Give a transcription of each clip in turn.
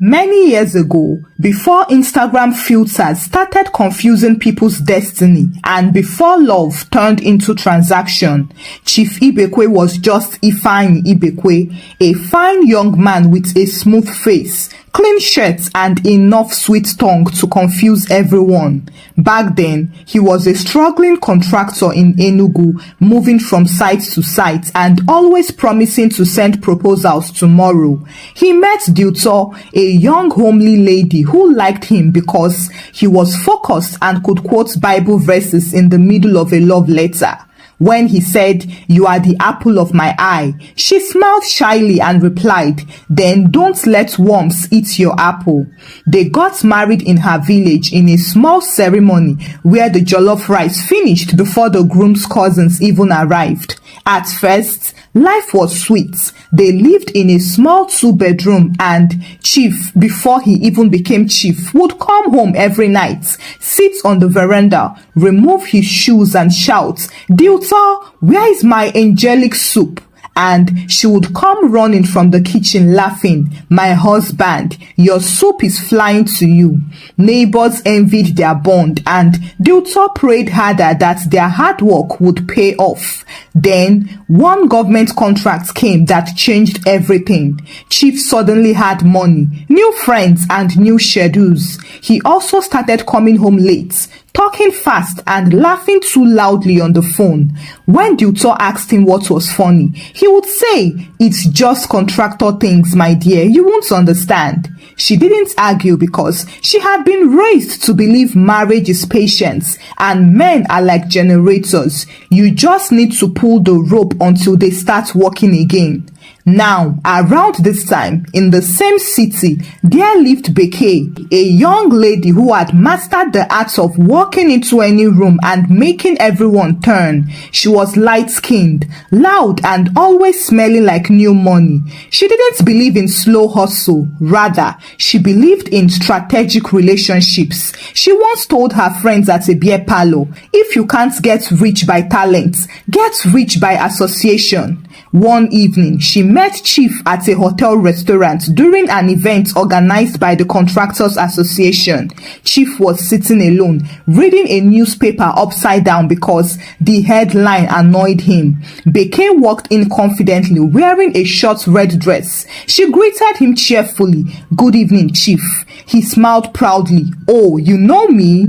Many years ago, before Instagram filters started confusing people's destiny and before love turned into transaction, Chief Ibekwe was just Ifeanyi Ibekwe, a fine young man with a smooth face, clean shirt and enough sweet tongue to confuse everyone. Back then, he was a struggling contractor in Enugu, moving from site to site and always promising to send proposals tomorrow. He met Duto, a young homely lady who liked him because he was focused and could quote Bible verses in the middle of a love letter. When he said, "You are the apple of my eye," she smiled shyly and replied, "Then don't let worms eat your apple." They got married in her village in a small ceremony where the jollof rice finished before the groom's cousins even arrived. At first, life was sweet. They lived in a small 2-bedroom and Chief, before he even became chief, would come home every night, sit on the veranda, remove his shoes and shout, "Duto, where is my angelic soup?" And she would come running from the kitchen laughing, "My husband, your soup is flying to you." Neighbors envied their bond and Duto prayed harder that their hard work would pay off. Then one government contract came that changed everything. Chief suddenly had money, new friends and new schedules. He also started coming home late, talking fast and laughing too loudly on the phone. When Duto asked him what was funny, he would say, "It's just contractor things, my dear, you won't understand." She didn't argue because she had been raised to believe marriage is patience and men are like generators. You just need to pull the rope until they start working again. Now, around this time, in the same city, there lived Bekay, a young lady who had mastered the art of walking into any room and making everyone turn. She was light-skinned, loud, and always smelling like new money. She didn't believe in slow hustle. Rather, she believed in strategic relationships. She once told her friends at a beer parlor, "If you can't get rich by talent, get rich by association." One evening, she met Chief at a hotel restaurant during an event organized by the Contractors Association. Chief was sitting alone, reading a newspaper upside down because the headline annoyed him. Bekay walked in confidently, wearing a short red dress. She greeted him cheerfully. "Good evening, Chief." He smiled proudly. "Oh, you know me?"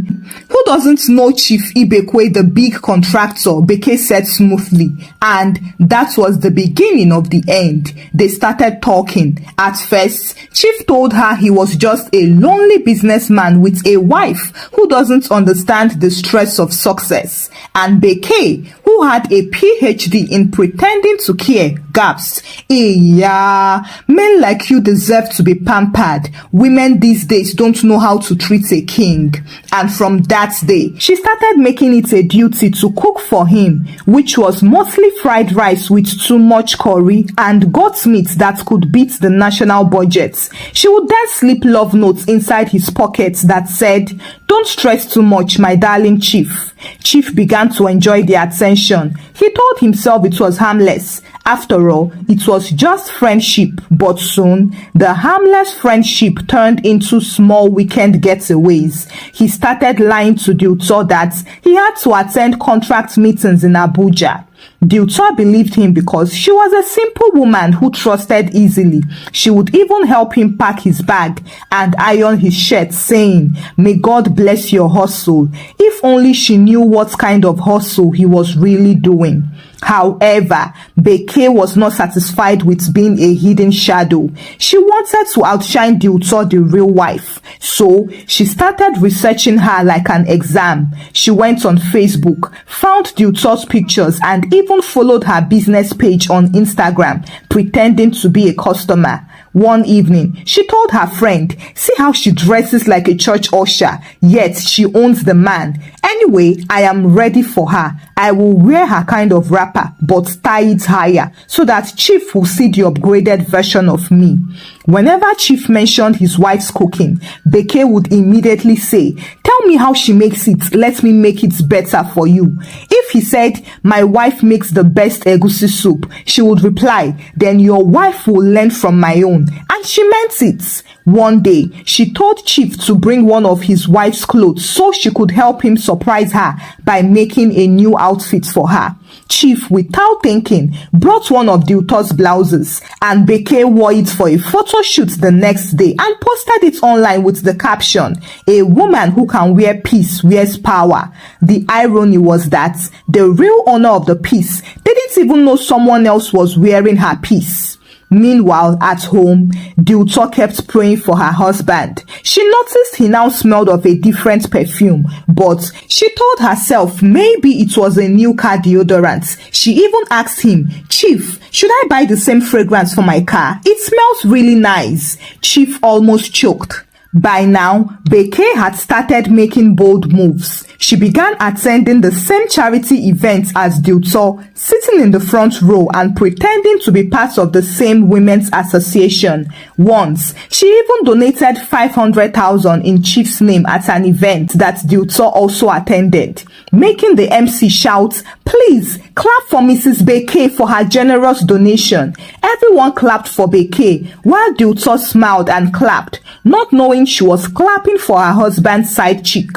"Who doesn't know Chief Ibekwe, the big contractor?" Bekay said smoothly. And that was the beginning of the end. They started talking. At first, Chief told her he was just a lonely businessman with a wife who doesn't understand the stress of success. And Bekay, who had a PhD in pretending to care, gasped, "Yeah, men like you deserve to be pampered. Women these days don't know how to treat a king." And from that day, she started making it a duty to cook for him, which was mostly fried rice with too much curry and goat meat that could beat the national budget. She would then slip love notes inside his pockets that said, "Don't stress too much, my darling Chief." Chief began to enjoy the attention. He told himself it was harmless. After all, it was just friendship, but soon, the harmless friendship turned into small weekend getaways. He started lying to Duto that he had to attend contract meetings in Abuja. Duto believed him because she was a simple woman who trusted easily. She would even help him pack his bag and iron his shirt, saying, "May God bless your hustle." If only she knew what kind of hustle he was really doing. However, Bekay was not satisfied with being a hidden shadow. She wanted to outshine Duto, the real wife. So, she started researching her like an exam. She went on Facebook, found Duto's pictures, and even followed her business page on Instagram, pretending to be a customer. One evening, she told her friend, "See how she dresses like a church usher, yet she owns the man. Anyway, I am ready for her. I will wear her kind of wrapper, but tie it higher, so that Chief will see the upgraded version of me." Whenever Chief mentioned his wife's cooking, Bekay would immediately say, "Tell me how she makes it. Let me make it better for you." If he said, "My wife makes the best egusi soup," she would reply, "Then your wife will learn from my own." And she meant it. One day, she told Chief to bring one of his wife's clothes so she could help him surprise her by making a new outfit for her. Chief, without thinking, brought one of Deutor's blouses, and Beke wore it for a photo shoot the next day and posted it online with the caption, "A woman who can wear peace wears power." The irony was that the real owner of the piece didn't even know someone else was wearing her piece. Meanwhile, at home, Deutor kept praying for her husband. She noticed he now smelled of a different perfume, but she told herself maybe it was a new car deodorant. She even asked him, "Chief, should I buy the same fragrance for my car? It smells really nice." Chief almost choked. By now, Beke had started making bold moves. She began attending the same charity events as Deutor, sitting in the front row and pretending to be part of the same women's association. Once, she even donated 500,000 in Chief's name at an event that Deutor also attended, making the MC shout, "Please, clap for Mrs. Beke for her generous donation." Everyone clapped for Beke, while Deutor smiled and clapped, not knowing she was clapping for her husband's side chick.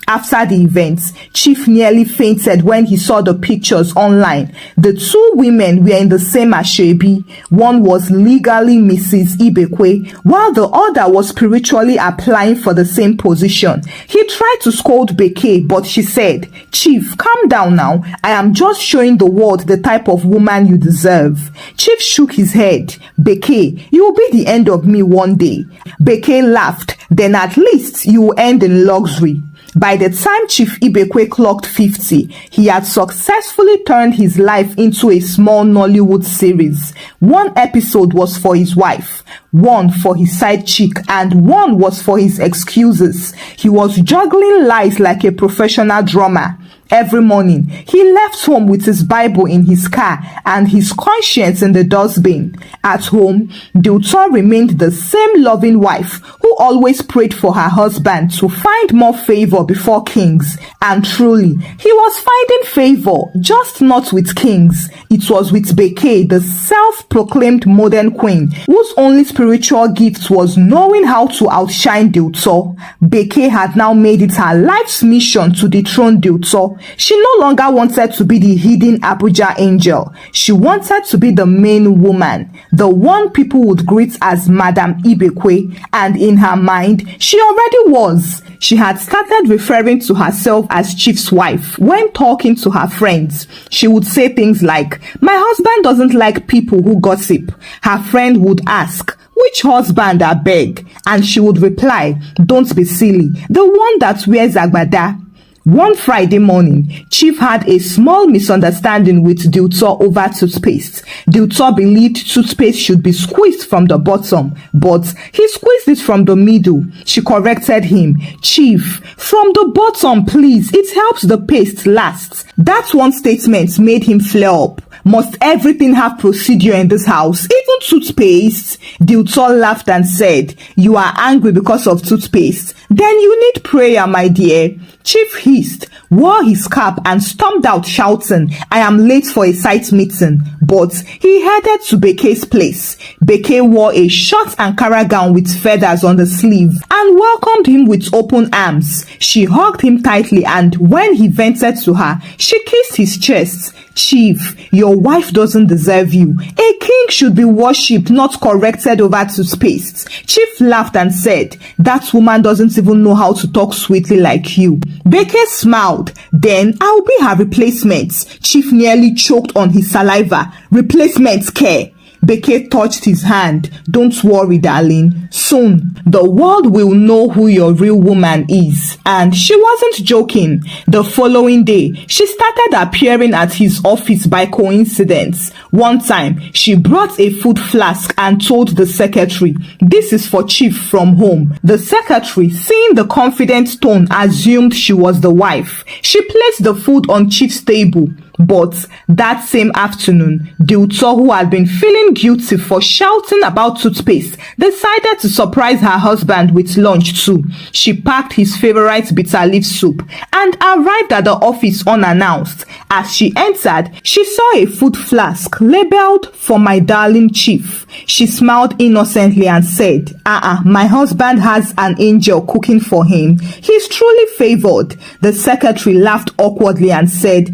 After the event, Chief nearly fainted when he saw the pictures online. The two women were in the same asoebi. One was legally Mrs. Ibekwe, while the other was spiritually applying for the same position. He tried to scold Beke, but she said, "Chief, calm down now. I am just showing the world the type of woman you deserve." Chief shook his head. "Beke, you will be the end of me one day." Beke laughed. "Then at least you will end in luxury." By the time Chief Ibekwe clocked 50, he had successfully turned his life into a small Nollywood series. One episode was for his wife, one for his side chick, and one was for his excuses. He was juggling lies like a professional drummer. Every morning, he left home with his Bible in his car and his conscience in the dustbin. At home, Deutor remained the same loving wife who always prayed for her husband to find more favor before kings. And truly, he was finding favor, just not with kings. It was with Beke, the self-proclaimed modern queen, whose only spiritual gift was knowing how to outshine Deutor. Beke had now made it her life's mission to dethrone Deutor. She no longer wanted to be the hidden Abuja angel. She wanted to be the main woman, the one people would greet as Madam Ibekwe, and in her mind, she already was. She had started referring to herself as Chief's wife. When talking to her friends, she would say things like, "My husband doesn't like people who gossip." Her friend would ask, "Which husband, I beg?" And she would reply, "Don't be silly, the one that wears agbada." One Friday morning, Chief had a small misunderstanding with Deutor over toothpaste. Deutor believed toothpaste should be squeezed from the bottom, but he squeezed it from the middle. She corrected him. "Chief, from the bottom, please. It helps the paste last." That one statement made him flare up. "Must everything have procedure in this house, even toothpaste?" Deutor laughed and said, "You are angry because of toothpaste? Then you need prayer, my dear." Chief hissed, wore his cap, and stormed out shouting, "I am late for a site meeting." But he headed to Beke's place. Beke wore a short Ankara gown with feathers on the sleeve and welcomed him with open arms. She hugged him tightly, and when he vented to her, she kissed his chest. "Chief, your wife doesn't deserve you. A king should be worshipped, not corrected over toothpaste." Chief laughed and said, "That woman doesn't even know how to talk sweetly like you." Beke smiled. "Then I'll be her replacement." Chief nearly choked on his saliva. "Replacement care." Beke touched his hand. "Don't worry, darling. Soon, the world will know who your real woman is." And she wasn't joking. The following day, she started appearing at his office by coincidence. One time, she brought a food flask and told the secretary, "This is for Chief from home." The secretary, seeing the confident tone, assumed she was the wife. She placed the food on Chief's table. But that same afternoon, Deutor, who had been feeling guilty for shouting about toothpaste, decided to surprise her husband with lunch too. She packed his favorite bitter leaf soup and arrived at the office unannounced. As she entered, she saw a food flask labeled "For my darling chief." She smiled innocently and said, my husband has an angel cooking for him. He's truly favored. The secretary laughed awkwardly and said,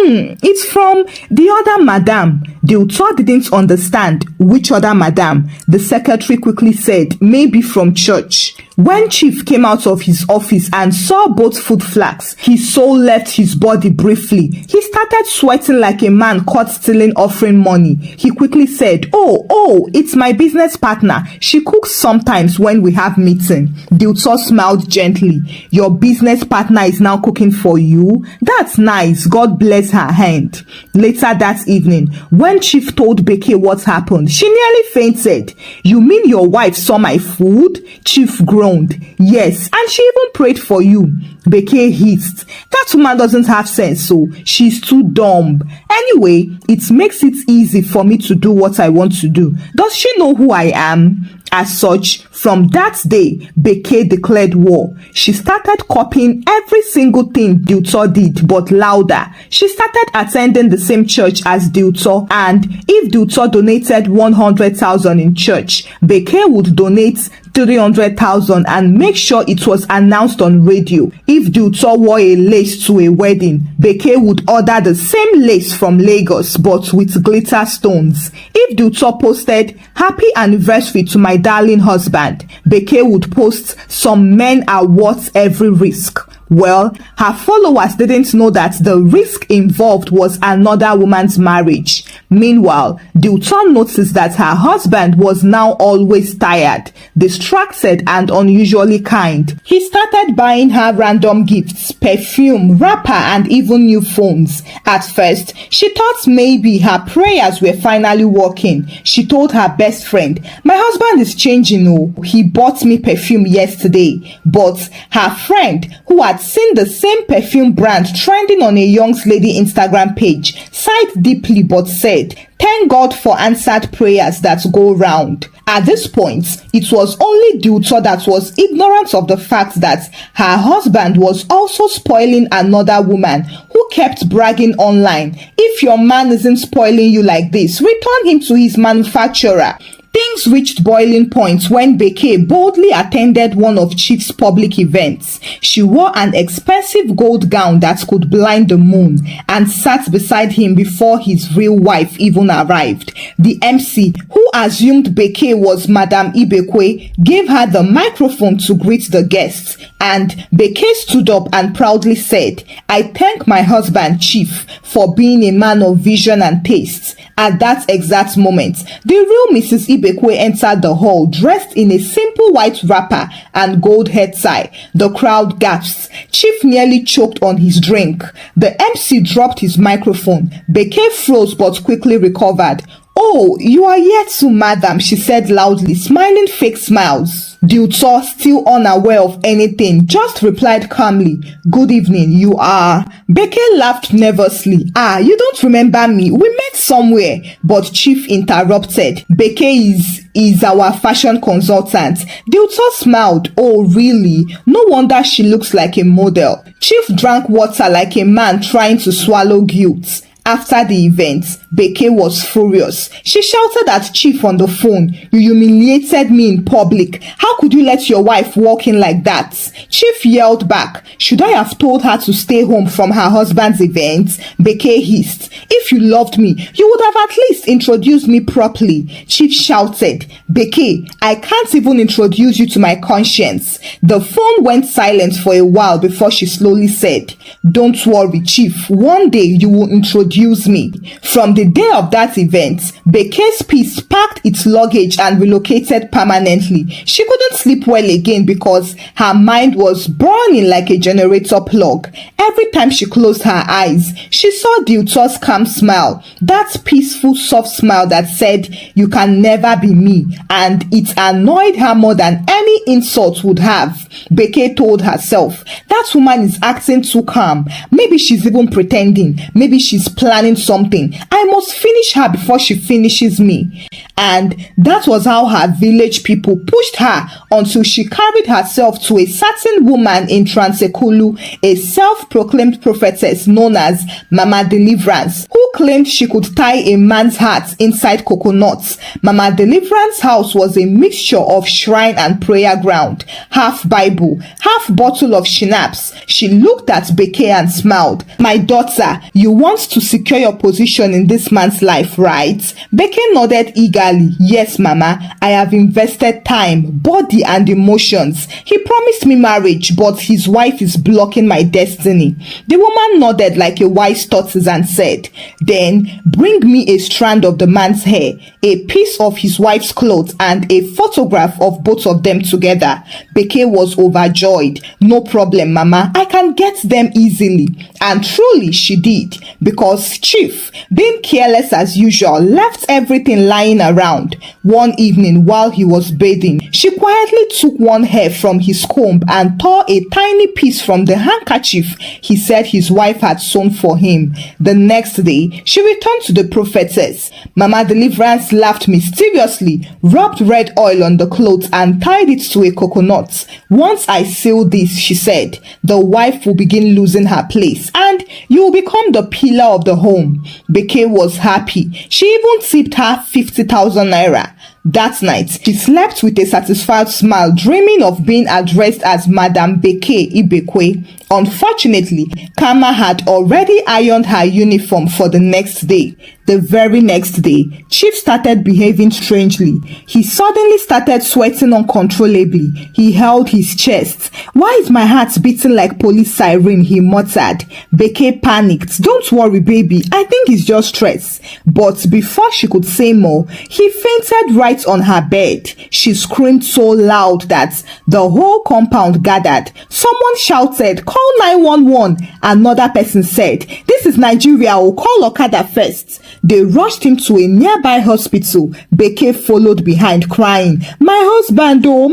it's from the other madam. Deutor didn't understand which other madam. The secretary quickly said, maybe from church. When Chief came out of his office and saw both food flasks, his soul left his body briefly. He started sweating like a man caught stealing offering money. He quickly said, Oh, it's my business partner. She cooks sometimes when we have meeting. Deutor smiled gently. Your business partner is now cooking for you? That's nice. God bless her hand. Later that evening, when Chief told Beke what happened, she nearly fainted. You mean your wife saw my food? Chief groaned. Yes, and she even prayed for you. Beke hissed. That woman doesn't have sense, so she's too dumb. Anyway, it makes it easy for me to do what I want to do. Does she know who I am? As such, from that day, Beke declared war. She started copying every single thing Deutor did, but louder. She started attending the same church as Deutor, and if Deutor donated 100,000 in church, Beke would donate 300,000 and make sure it was announced on radio. If Deutor wore a lace to a wedding, Beke would order the same lace from Lagos but with glitter stones. If Deutor posted happy anniversary to my darling husband, Beke would post some men are worth every risk. Well, her followers didn't know that the risk involved was another woman's marriage. Meanwhile, Deutor noticed that her husband was now always tired, distracted, and unusually kind. He started buying her random gifts, perfume, wrapper, and even new phones. At first, she thought maybe her prayers were finally working. She told her best friend, my husband is changing. He bought me perfume yesterday. But her friend, who had seen the same perfume brand trending on a young lady Instagram page, sighed deeply but said, thank God for answered prayers that go round. At this point, it was only Deutor that was ignorant of the fact that her husband was also spoiling another woman who kept bragging online. If your man isn't spoiling you like this, return him to his manufacturer. Things reached boiling point when Beke boldly attended one of Chief's public events. She wore an expensive gold gown that could blind the moon and sat beside him before his real wife even arrived. The MC, who assumed Beke was Madame Ibekwe, gave her the microphone to greet the guests, and Beke stood up and proudly said, I thank my husband Chief for being a man of vision and taste. At that exact moment, the real Mrs. Ibekwe entered the hall dressed in a simple white wrapper and gold head tie. The crowd gasped. Chief nearly choked on his drink. The MC dropped his microphone. Beke froze but quickly recovered. Oh, you are here too, madam, she said loudly, smiling fake smiles. Deutor, still unaware of anything, just replied calmly, good evening, you are... Beke laughed nervously. You don't remember me, we met somewhere. But Chief interrupted. Beke is our fashion consultant. Deutor smiled. Oh, really? No wonder she looks like a model. Chief drank water like a man trying to swallow guilt. After the event, Beke was furious. She shouted at Chief on the phone, you humiliated me in public. How could you let your wife walk in like that? Chief yelled back, should I have told her to stay home from her husband's event? Beke hissed, if you loved me, you would have at least introduced me properly. Chief shouted, Beke, I can't even introduce you to my conscience. The phone went silent for a while before she slowly said, don't worry, Chief, one day you will introduce me. From the day of that event, Beke's piece packed its luggage and relocated permanently. She couldn't sleep well again because her mind was burning like a generator plug. Every time she closed her eyes, she saw Deutor's calm smile, that peaceful, soft smile that said, you can never be me, and it annoyed her more than any insult would have. Beke told herself, that woman is acting too calm. Maybe she's even pretending. Maybe she's planning something. I must finish her before she finishes me. And that was how her village people pushed her until she carried herself to a certain woman in Transekulu, a self-proclaimed prophetess known as Mama Deliverance, who claimed she could tie a man's heart inside coconuts. Mama Deliverance house was a mixture of shrine and prayer ground, half Bible, half bottle of schnapps. She looked at Beke and smiled. My daughter, you want to secure your position in this man's life, right? Beke nodded eagerly. Yes, Mama, I have invested time, body and emotions. He promised me marriage, but his wife is blocking my destiny. The woman nodded like a wise tortoise and said, then bring me a strand of the man's hair, a piece of his wife's clothes, and a photograph of both of them together. Beke was overjoyed. No problem, Mama, I can get them easily. And truly she did, because Chief, being careless as usual, left everything lying around. One evening while he was bathing, she quietly took one hair from his comb and tore a tiny piece from the handkerchief he said his wife had sewn for him. The next day, she returned to the prophetess. Mama Deliverance laughed mysteriously, rubbed red oil on the clothes and tied it to a coconut. Once I seal this, she said, the wife will begin losing her place and you will become the pillar of the home. Beke was happy. She even tipped her 50,000 naira. That night, she slept with a satisfied smile, dreaming of being addressed as Madam Beke Ibekwe. Unfortunately, Kama had already ironed her uniform for the next day. The very next day, Chief started behaving strangely. He suddenly started sweating uncontrollably. He held his chest. Why is my heart beating like police siren? He muttered. Beke panicked. Don't worry, baby. I think it's just stress. But before she could say more, he fainted right on her bed. She screamed so loud that the whole compound gathered. Someone shouted, call 911. Another person said, this is Nigeria, or call Okada first. They rushed him to a nearby hospital. Beke followed behind crying, my husband oh.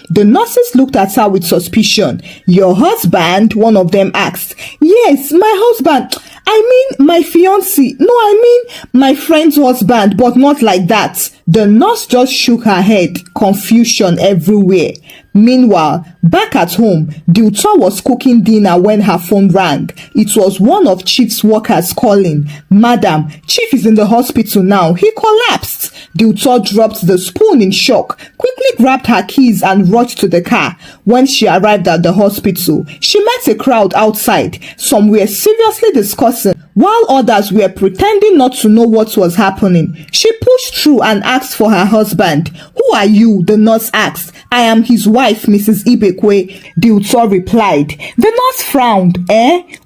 The nurses looked at her with suspicion. Your husband? One of them asked. Yes, my husband. I mean my fiancé. No, I mean my friend's husband, but not like that. The nurse just shook her head. Confusion everywhere. Meanwhile, back at home, Deuta was cooking dinner when her phone rang. It was one of Chief's workers calling. Madam, Chief is in the hospital now. He collapsed. Deuta dropped the spoon in shock, quickly grabbed her keys and rushed to the car. When she arrived at the hospital, she met a crowd outside. Some were seriously discussing, while others were pretending not to know what was happening. She pushed through and asked for her husband. Who are you? The nurse asked. I am his wife, Mrs. Ibekwe. Deuta replied. The nurse frowned.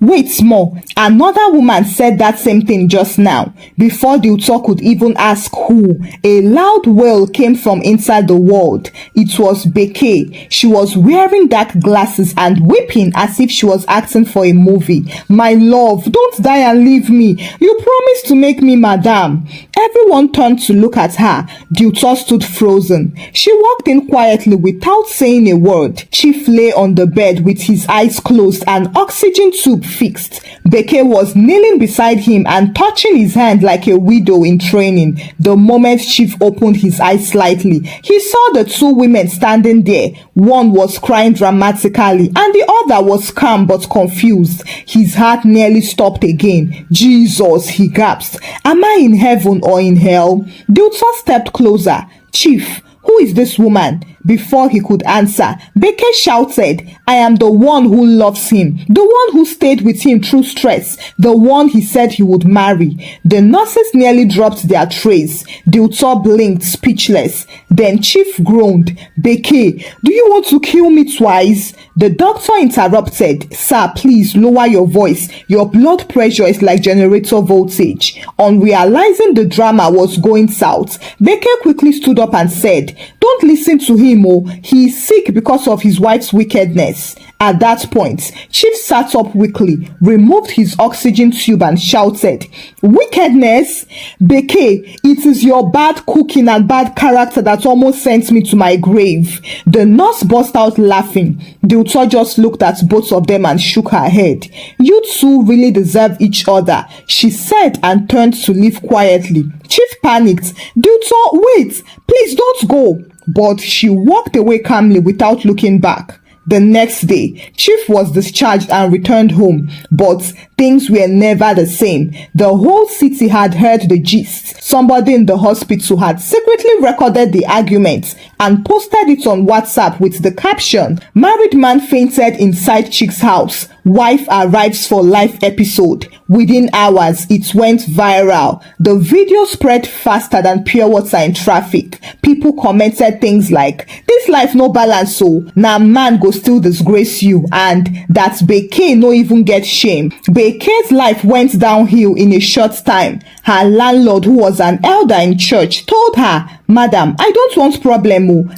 Wait small. Another woman said that same thing just now. Before Deuta could even ask who, a loud wail came from inside the ward. It was Beke. She was wearing dark glasses and weeping as if she was acting for a movie. My love, don't die and leave me. You promised to make me madam. Everyone turned to look at her. Deuta stood frozen. She walked in quietly without saying a word. Chief lay on the bed with his eyes closed and oxygen tube fixed. Beke was kneeling beside him and touching his hand like a widow in training. The moment Chief opened his eyes slightly, he saw the two women standing there. One was crying dramatically and the other was calm but confused. His heart nearly stopped again. Jesus, he gasped. Am I in heaven or in hell? Deuta stepped closer. Chief, who is this woman? Before he could answer, Beke shouted, I am the one who loves him, the one who stayed with him through stress, the one he said he would marry. The nurses nearly dropped their trays. Deuta blinked, speechless. Then Chief groaned, Beke, do you want to kill me twice? The doctor interrupted, Sir, please lower your voice. Your blood pressure is like generator voltage. On realizing the drama was going south, Beke quickly stood up and said, don't listen to him. He is sick because of his wife's wickedness. At that point, Chief sat up quickly, removed his oxygen tube and shouted, "Wickedness! Beke, it is your bad cooking and bad character that almost sent me to my grave." The nurse burst out laughing. Deutor just looked at both of them and shook her head. "You two really deserve each other," she said and turned to leave quietly. Chief panicked. "Deutor, wait! Please don't go!" But she walked away calmly without looking back. The next day, Chief was discharged and returned home, but things were never the same. The whole city had heard the gist. Somebody in the hospital had secretly recorded the argument and posted it on WhatsApp with the caption, "Married man fainted inside chick's house. Wife arrives for life episode." Within hours, it went viral. The video spread faster than pure water in traffic. People commented things like, "This life no balance, so now man go still disgrace you," and that Beke no even get shame. Beke's life went downhill in a short time. Her landlord, who was an elder in church, told her, "Madam, I don't want problem.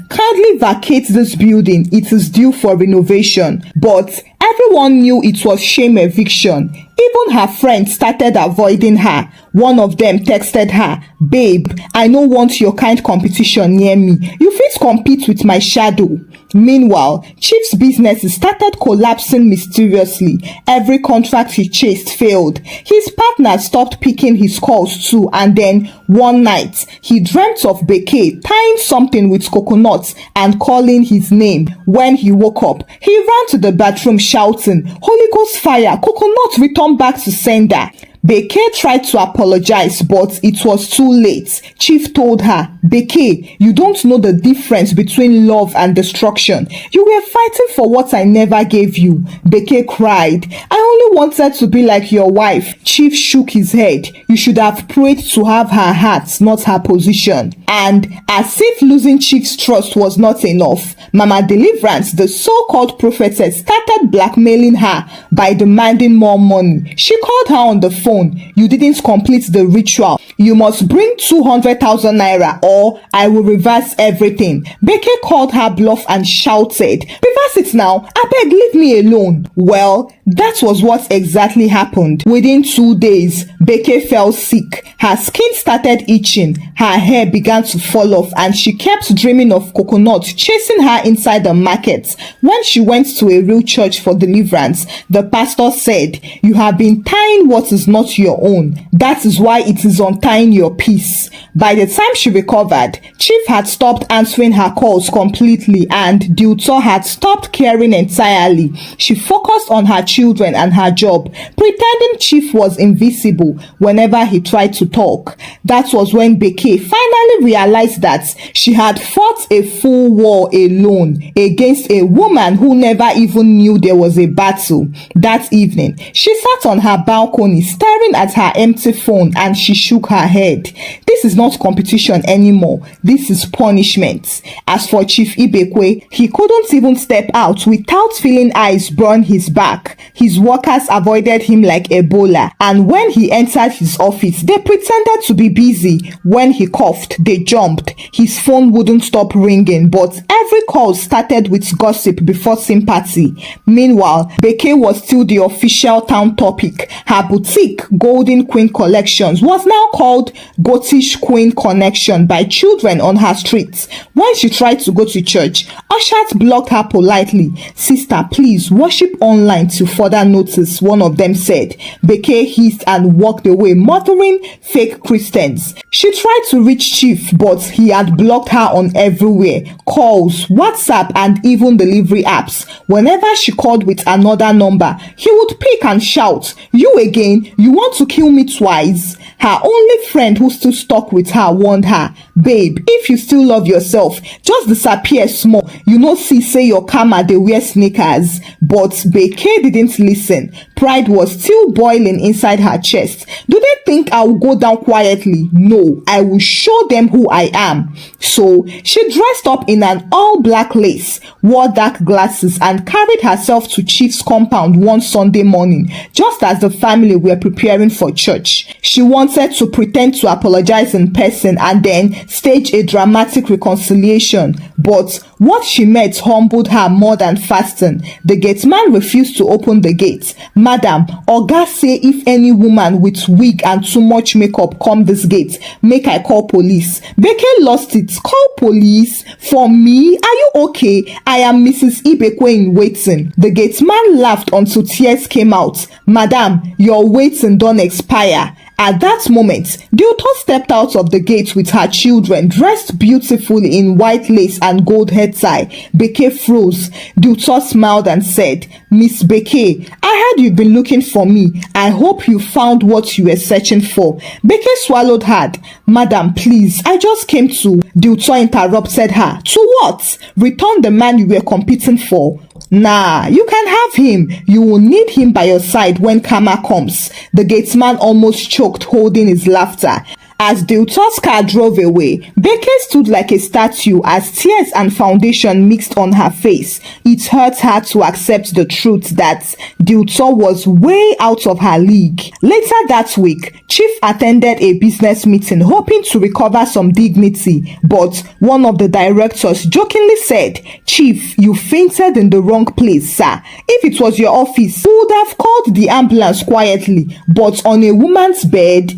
Kindly vacate this building. It is due for renovation." But everyone knew it was shame eviction. Even her friends started avoiding her. One of them texted her, "Babe, I no want your kind competition near me. You fit compete with my shadow." Meanwhile, Chief's business started collapsing mysteriously. Every contract he chased failed. His partner stopped picking his calls too, and then one night, he dreamt of Beke tying something with coconuts and calling his name. When he woke up, he ran to the bathroom shouting, "Holy Ghost fire, coconut return back to sender." Beke tried to apologize, but it was too late. Chief told her, "Beke, you don't know the difference between love and destruction. You were fighting for what I never gave you." Beke cried, "I only wanted to be like your wife." Chief shook his head. "You should have prayed to have her heart, not her position." And as if losing Chief's trust was not enough, Mama Deliverance, the so-called prophetess, started blackmailing her by demanding more money. She called her on the phone. "You didn't complete the ritual. You must bring 200,000 naira or I will reverse everything." Beke called her bluff and shouted, "Reverse it now. Abeg, leave me alone." Well, that was what exactly happened. Within 2 days, Beke fell sick. Her skin started itching. Her hair began to fall off and she kept dreaming of coconut chasing her inside the market. When she went to a real church for deliverance, the pastor said, "You have been tying what is not your own. That is why it is untying your peace." By the time she recovered, Chief had stopped answering her calls completely and Deutor had stopped caring entirely. She focused on her children and her job, pretending Chief was invisible whenever he tried to talk. That was when Beke finally realized that she had fought a full war alone against a woman who never even knew there was a battle. That evening, she sat on her balcony staring at her empty phone and she shook her head. This is not competition anymore. This is punishment. As for Chief Ibekwe, he couldn't even step out without feeling eyes burn his back. His workers avoided him like Ebola, and when he entered his office, they pretended to be busy. When he coughed, they jumped. His phone wouldn't stop ringing, but every call started with gossip before sympathy. Meanwhile, Beke was still the official town topic. Her boutique, Golden Queen Collections, was now called Gotish Queen Connection by children on her streets. When she tried to go to church, ushers blocked her politely. "Sister, please worship online till further notice," one of them said. Beke hissed and walked away, muttering fake Christians. She tried to reach Chief, but he had blocked her on everywhere. Calls, WhatsApp, and even delivery apps. Whenever she called with another number, he would pick and shout, "You again? You want to kill me twice?" Her only friend who still stuck with her warned her, "Babe, if you still love yourself, just disappear small. You know see say your karma dey wear sneakers." But Beke didn't listen. Pride was still boiling inside her chest. Do they think I will go down quietly? No, I will show them who I am. So she dressed up in an all-black lace, wore dark glasses, and carried herself to Chief's compound one Sunday morning, just as the family were preparing for church. She wanted to pretend to apologize in person and then stage a dramatic reconciliation, but what she met humbled her more than fasting. The gateman refused to open the gate. Madam, Oga say if any woman with wig and too much makeup come this gate, make I call police. Beke lost it. Call police? For me? Are you okay? I am Mrs. Ibekwe in waiting. The gateman laughed until tears came out. Madam, your waiting don't expire. At that moment, Deuto stepped out of the gate with her children, dressed beautifully in white lace and gold head tie. Beke froze. Deuto smiled and said, Miss Beke, I heard you've been looking for me. I hope you found what you were searching for. Beke swallowed hard. Madam, please, I just came to. Deuto interrupted her. To what? Return the man you were competing for. Nah, you can have him. You will need him by your side when karma comes. The gatesman almost choked, holding his laughter. As Deuto's car drove away, Beke stood like a statue as tears and foundation mixed on her face. It hurt her to accept the truth that Deuto was way out of her league. Later that week, Chief attended a business meeting hoping to recover some dignity, but one of the directors jokingly said, Chief, you fainted in the wrong place, sir. If it was your office, you would have called the ambulance quietly, but on a woman's bed,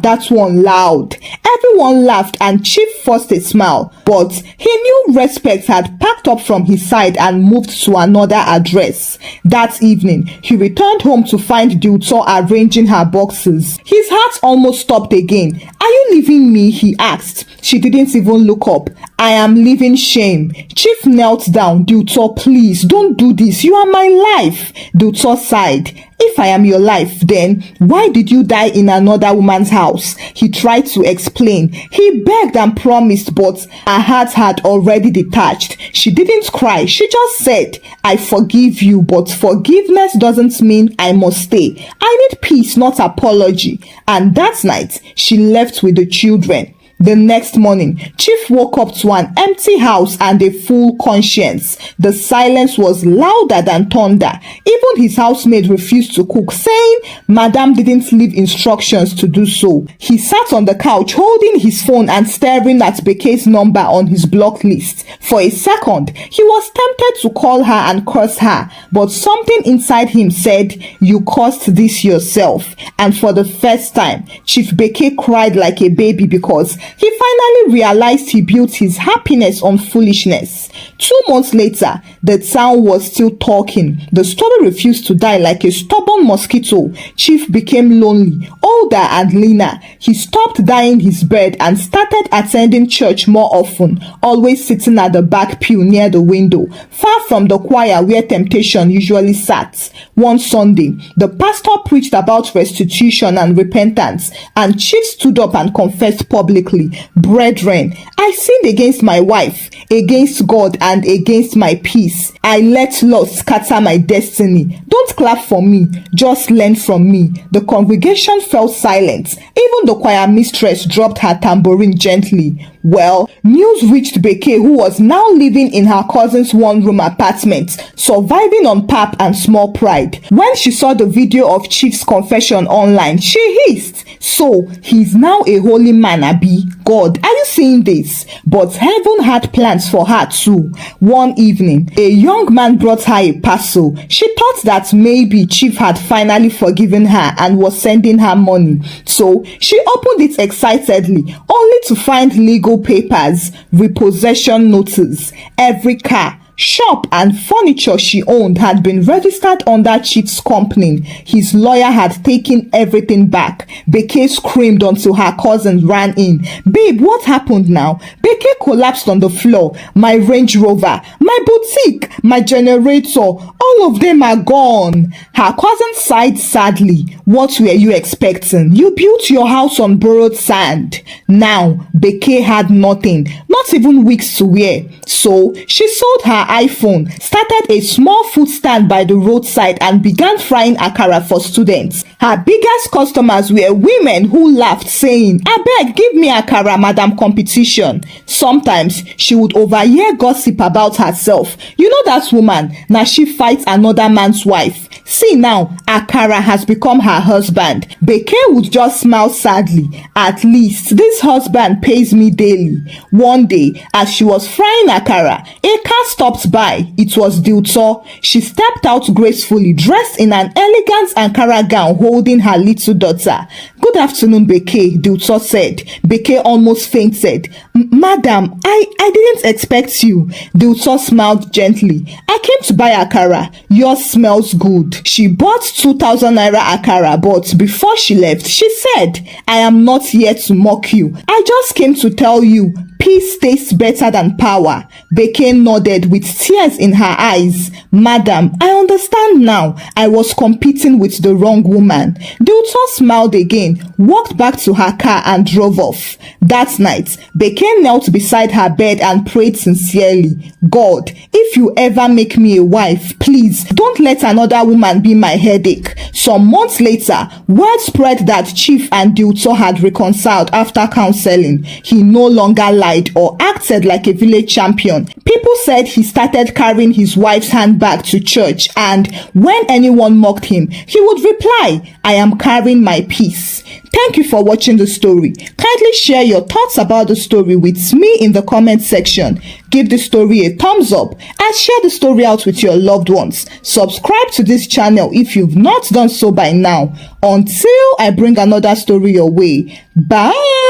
that one loud. Everyone laughed and Chief forced a smile, but he knew respect had packed up from his side and moved to another address. That evening, he returned home to find Deuto arranging her boxes. His heart almost stopped again. Are you leaving me? He asked. She didn't even look up. I am leaving shame. Chief knelt down. Deuto, please, don't do this. You are my life. Deuto sighed. If I am your life, then why did you die in another woman's house? He tried to explain. He begged and promised, but her heart had already detached. She didn't cry. She just said, I forgive you, but forgiveness doesn't mean I must stay. I need peace, not apology. And that night, she left with the children. The next morning, Chief woke up to an empty house and a full conscience. The silence was louder than thunder. Even his housemaid refused to cook, saying Madam didn't leave instructions to do so. He sat on the couch holding his phone and staring at Beke's number on his block list. For a second, he was tempted to call her and curse her, but something inside him said, you caused this yourself. And for the first time, Chief Beke cried like a baby because he finally realized he built his happiness on foolishness. 2 months later, the town was still talking. The story refused to die like a stubborn mosquito. Chief became lonely, older and leaner. He stopped dyeing his beard and started attending church more often, always sitting at the back pew near the window, far from the choir where temptation usually sat. One Sunday, the pastor preached about restitution and repentance, and Chief stood up and confessed publicly, Brethren, I sinned against my wife, against God, and against my peace. I let lust scatter my destiny. Don't clap for me, just learn from me. The congregation fell silent. Even the choir mistress dropped her tambourine gently. Well, news reached Beke, who was now living in her cousin's one-room apartment, surviving on pap and small pride. When she saw the video of Chief's confession online, she hissed, so he's now a holy man, Abi. God, are you seeing this? But heaven had plans for her too. One evening, a young man brought her a parcel. She thought that maybe Chief had finally forgiven her and was sending her money. So she opened it excitedly, only to find legal papers, repossession notice. Every car, shop and furniture she owned had been registered under Chief's company. His lawyer had taken everything back. Beke screamed until her cousin ran in. Babe, what happened now? Beke collapsed on the floor. My Range Rover, my boutique, my generator, all of them are gone. Her cousin sighed sadly. What were you expecting? You built your house on borrowed sand. Now, Beke had nothing. Not not even wigs to wear. So she sold her iPhone, started a small food stand by the roadside, and began frying akara for students. Her biggest customers were women who laughed, saying, "Abeg, give me akara, madam competition." Sometimes she would overhear gossip about herself. "You know that woman, now she fights another man's wife. See now, akara has become her husband." Beke would just smile sadly. "At least this husband pays me daily." One day, as she was frying akara, a car stopped by. It was Dilto. She stepped out gracefully, dressed in an elegant Ankara gown, holding her little daughter. "Good afternoon, Beke," Dilto said. Beke almost fainted. "Madam, I didn't expect you." Dilto smiled gently. "I came to buy akara. Yours smells good." She bought 2,000 naira akara, but before she left, she said, "I am not here to mock you. I just came to tell you, peace tastes better than power." Beke nodded with tears in her eyes. "Madam, I understand now. I was competing with the wrong woman." Dilto smiled again, walked back to her car, and drove off. That night, Beke knelt beside her bed and prayed sincerely. "God, if you ever make me a wife, please don't let another woman be my headache." Some months later, word spread that Chief and Dilto had reconciled after counseling. He no longer lied or acted like a village champion. People said he started carrying his wife's handbag to church, and when anyone mocked him, he would reply, "I am carrying my peace." Thank you for watching the story. Kindly share your thoughts about the story with me in the comment section. Give the story a thumbs up and share the story out with your loved ones. Subscribe to this channel if you've not done so by now. Until I bring another story your way. Bye.